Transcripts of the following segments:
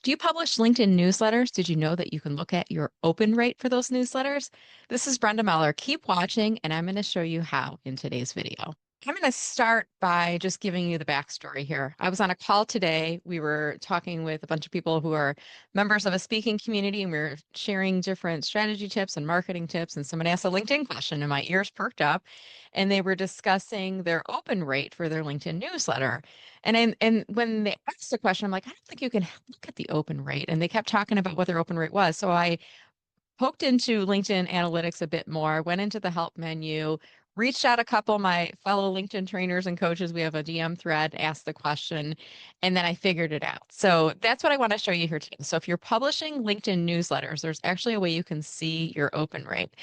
Do you publish LinkedIn newsletters? Did you know that you can look at your open rate for those newsletters? This is Brenda Meller. Keep watching, and I'm going to show you how in today's video. I'm going to start by just giving you the backstory here. I was on a call today. We were talking with a bunch of people who are members of a speaking community, and we were sharing different strategy tips and marketing tips. And someone asked a LinkedIn question, and my ears perked up, and they were discussing their open rate for their LinkedIn newsletter. And when they asked the question, I'm like, I don't think you can look at the open rate. And they kept talking about what their open rate was. So I poked into LinkedIn analytics a bit more, went into the help menu, reached out a couple of my fellow LinkedIn trainers and coaches. We have a DM thread, asked the question, and then I figured it out. So that's what I want to show you here today. So if you're publishing LinkedIn newsletters, there's actually a way you can see your open rate.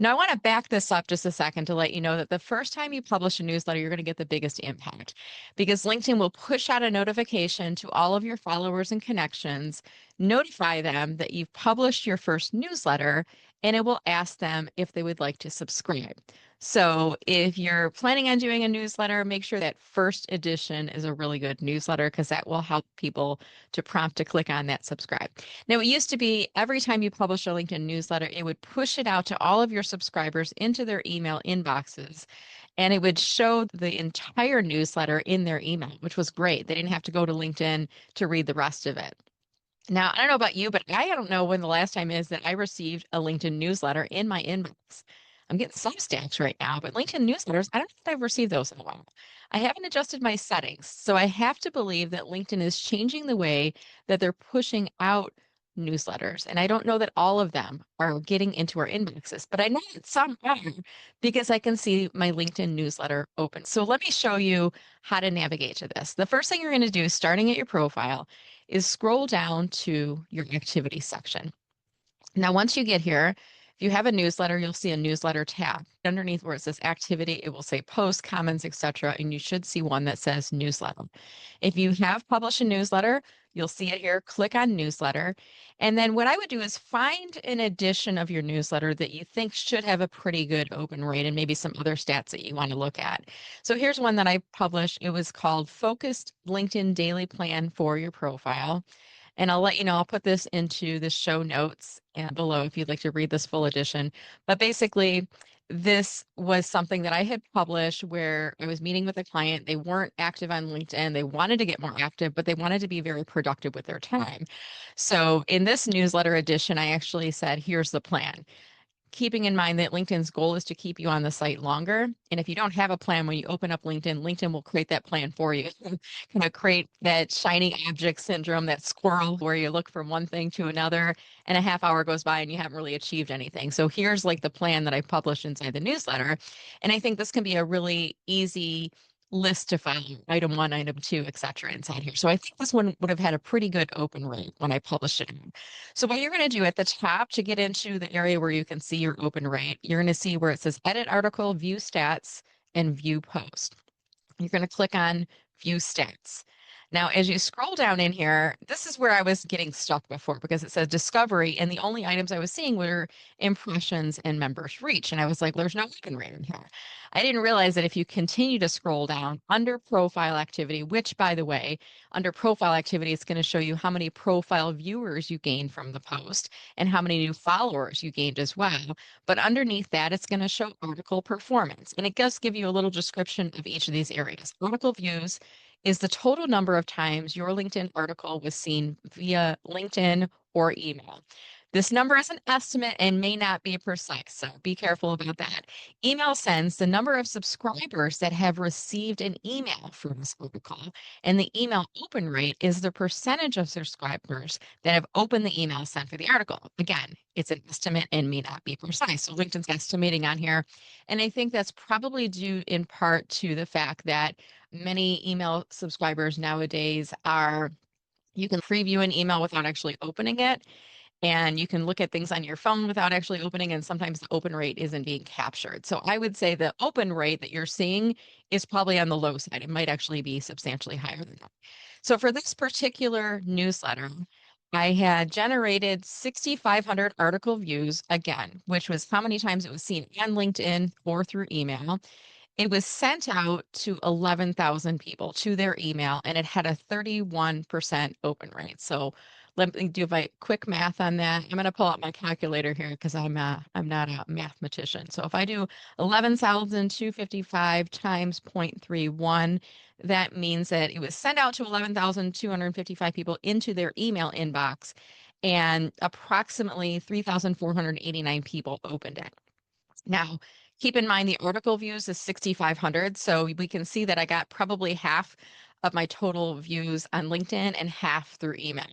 Now, I want to back this up just a second to let you know that the first time you publish a newsletter, you're going to get the biggest impact because LinkedIn will push out a notification to all of your followers and connections, notify them that you've published your first newsletter, and it will ask them if they would like to subscribe. So if you're planning on doing a newsletter, make sure that first edition is a really good newsletter because that will help people to prompt to click on that subscribe. Now, it used to be every time you publish a LinkedIn newsletter, it would push it out to all of your subscribers into their email inboxes. And it would show the entire newsletter in their email, which was great. They didn't have to go to LinkedIn to read the rest of it. Now, I don't know about you, but I don't know when the last time is that I received a LinkedIn newsletter in my inbox. I'm getting some stats right now, but LinkedIn newsletters, I don't think I've received those in a while. I haven't adjusted my settings, so I have to believe that LinkedIn is changing the way that they're pushing out newsletters. And I don't know that all of them are getting into our inboxes, but I know that some are because I can see my LinkedIn newsletter open. So let me show you how to navigate to this. The first thing you're going to do, starting at your profile, is scroll down to your activity section. Now, once you get here, if you have a newsletter, you'll see a newsletter tab. Underneath where it says activity, it will say post, comments, etc. And you should see one that says newsletter. If you have published a newsletter, you'll see it here. Click on newsletter. And then what I would do is find an edition of your newsletter that you think should have a pretty good open rate and maybe some other stats that you want to look at. So here's one that I published. It was called Focused LinkedIn Daily Plan for Your Profile. And I'll let you know, I'll put this into the show notes and below if you'd like to read this full edition. But basically, this was something that I had published where I was meeting with a client. They weren't active on LinkedIn. They wanted to get more active, but they wanted to be very productive with their time. So in this newsletter edition, I actually said, here's the plan, keeping in mind that LinkedIn's goal is to keep you on the site longer. And if you don't have a plan, when you open up LinkedIn, LinkedIn will create that plan for you. Kind of create that shiny object syndrome, that squirrel where you look from one thing to another and a half hour goes by and you haven't really achieved anything. So here's like the plan that I published inside the newsletter. And I think this can be a really easy list to follow, item one, item two, et cetera, inside here. So I think this one would have had a pretty good open rate when I published it. So what you're going to do at the top to get into the area where you can see your open rate, you're going to see where it says edit article, view stats, and view post. You're going to click on view stats. Now, as you scroll down in here, this is where I was getting stuck before because it says discovery, and the only items I was seeing were impressions and members reach. And I was like, there's no open rate in here. I didn't realize that if you continue to scroll down under profile activity, which by the way, under profile activity, it's going to show you how many profile viewers you gained from the post and how many new followers you gained as well. But underneath that, it's going to show article performance. And it does give you a little description of each of these areas. Article views is the total number of times your LinkedIn article was seen via LinkedIn or email. This number is an estimate and may not be precise, so be careful about that. Email sends the number of subscribers that have received an email from this article, and the email open rate is the percentage of subscribers that have opened the email sent for the article. Again, it's an estimate and may not be precise. So LinkedIn's estimating on here, and I think that's probably due in part to the fact that many email subscribers nowadays are, you can preview an email without actually opening it. And you can look at things on your phone without actually opening, and sometimes the open rate isn't being captured. So I would say the open rate that you're seeing is probably on the low side. It might actually be substantially higher than that. So for this particular newsletter, I had generated 6,500 article views again, which was how many times it was seen on LinkedIn or through email. It was sent out to 11,000 people to their email, and it had a 31% open rate. So Let me do my quick math on that. I'm going to pull out my calculator here because I'm not a mathematician. So if I do 11,255 times 0.31, that means that it was sent out to 11,255 people into their email inbox, and approximately 3,489 people opened it. Now, keep in mind the article views is 6,500. So we can see that I got probably half of my total views on LinkedIn and half through email.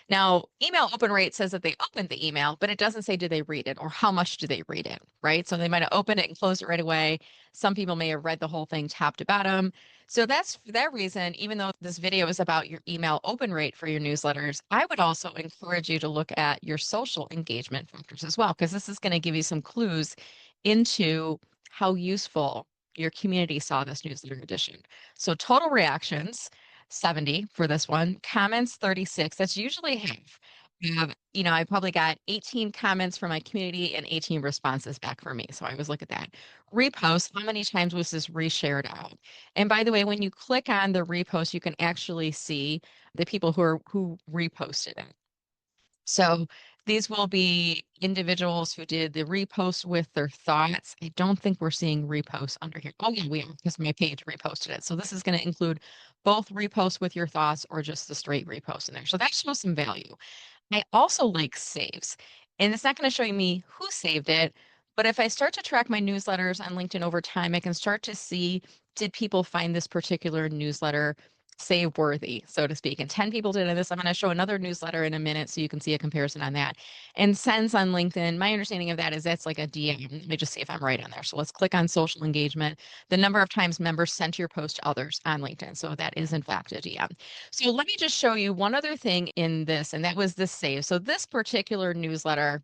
Now, email open rate says that they opened the email, but it doesn't say did they read it or how much do they read it, right? So they might have opened it and closed it right away. Some people may have read the whole thing top to bottom. So that's for that reason, even though this video is about your email open rate for your newsletters, I would also encourage you to look at your social engagement factors as well, because this is going to give you some clues into how useful your community saw this newsletter edition. So total reactions, 70 for this one, comments 36. That's usually half. I probably got 18 comments from my community and 18 responses back for me. So I always look at that. Repost, how many times was this reshared out? And by the way, when you click on the repost, you can actually see the people who reposted it. So these will be individuals who did the repost with their thoughts. I don't think we're seeing reposts under here. Oh yeah, we are, because my page reposted it. So this is going to include both reposts with your thoughts or just the straight repost in there. So that shows some value. I also like saves, and it's not going to show me who saved it, but if I start to track my newsletters on LinkedIn over time, I can start to see, did people find this particular newsletter save worthy, so to speak? And 10 people did this. I'm going to show another newsletter in a minute so you can see a comparison on that. And sends on LinkedIn, my understanding of that is that's like a DM. Let me just see if I'm right on there. So let's click on social engagement, the number of times members sent your post to others on LinkedIn. So that is in fact a DM. So let me just show you one other thing in this, and that was this save. So this particular newsletter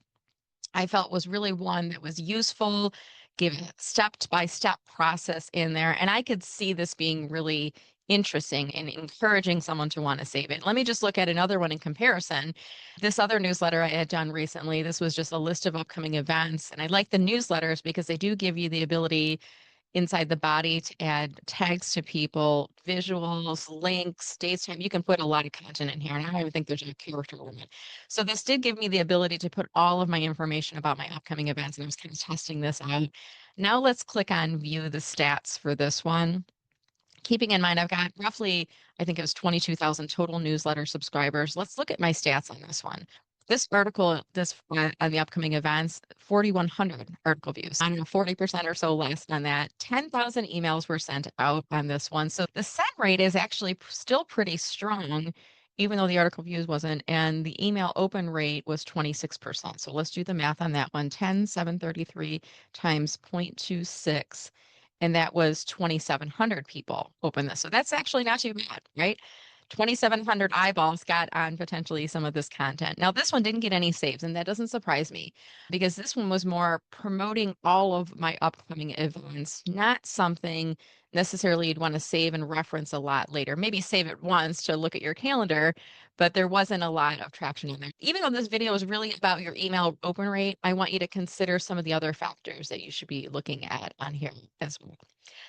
I felt was really one that was useful, gave a step-by-step process in there, and I could see this being really interesting and encouraging someone to want to save it. Let me just look at another one in comparison. This other newsletter I had done recently, this was just a list of upcoming events, and I like the newsletters because they do give you the ability inside the body to add tags to people, visuals, links, dates, time. You can put a lot of content in here, and I don't even think there's a character limit. So this did give me the ability to put all of my information about my upcoming events, and I was kind of testing this out. Now let's click on view the stats for this one. Keeping in mind, I've got roughly, I think it was 22,000 total newsletter subscribers. Let's look at my stats on this one. This article, on the upcoming events, 4,100 article views. I don't know, 40% or so less than that. 10,000 emails were sent out on this one. So the send rate is actually still pretty strong, even though the article views wasn't. And the email open rate was 26%. So let's do the math on that one. 10,733 times 0.26, and that was 2,700 people open this. So that's actually not too bad, right? 2,700 eyeballs got on potentially some of this content. Now, this one didn't get any saves, and that doesn't surprise me because this one was more promoting all of my upcoming events, not something necessarily you'd want to save and reference a lot later. Maybe save it once to look at your calendar, but there wasn't a lot of traction on there. Even though this video is really about your email open rate, I want you to consider some of the other factors that you should be looking at on here as well.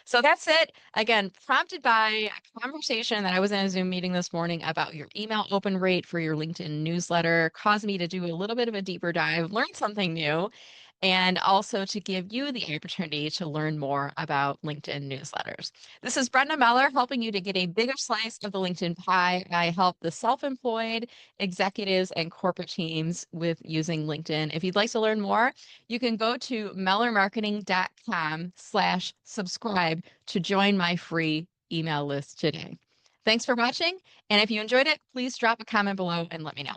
So that's it. Again, prompted by a conversation that I was in a Zoom meeting this morning about your email open rate for your LinkedIn newsletter, caused me to do a little bit of a deeper dive, learn something new, and also to give you the opportunity to learn more about LinkedIn newsletters. This is Brenda Meller helping you to get a bigger slice of the LinkedIn pie. I help the self-employed executives and corporate teams with using LinkedIn. If you'd like to learn more, you can go to mellermarketing.com/subscribe to join my free email list today. Thanks for watching. And if you enjoyed it, please drop a comment below and let me know.